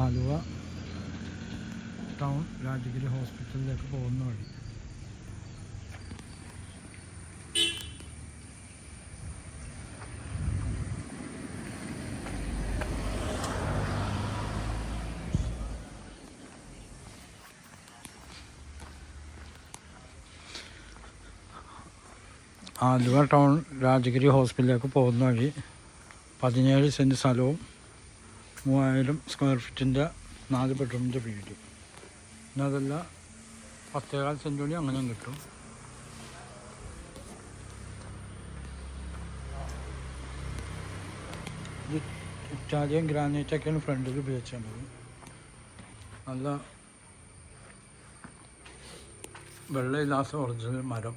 Aluva town Rajagiri ഹോസ്പിറ്റലിലേക്ക് പോകുന്ന വഴി. ആലുവ ടൗൺ രാജഗിരി ഹോസ്പിറ്റലിലേക്ക് പോകുന്ന വഴി 17 സെൻറ്റ് സ്ഥലവും 3000 സ്ക്വയർ ഫീറ്റിൻ്റെ 4 ബെഡ്റൂമിൻ്റെ വീട്. പിന്നെ അതല്ല 10.25 സെൻറ്റ് കൂടി അങ്ങനെയും കിട്ടും. ഇത് ഇറ്റാലിയൻ ഗ്രാനൈറ്റൊക്കെയാണ് ഫ്രണ്ടിൽ ഉപയോഗിച്ചത്. നല്ല വെള്ളയില്ലാത്ത ഒറിജിനൽ മരം.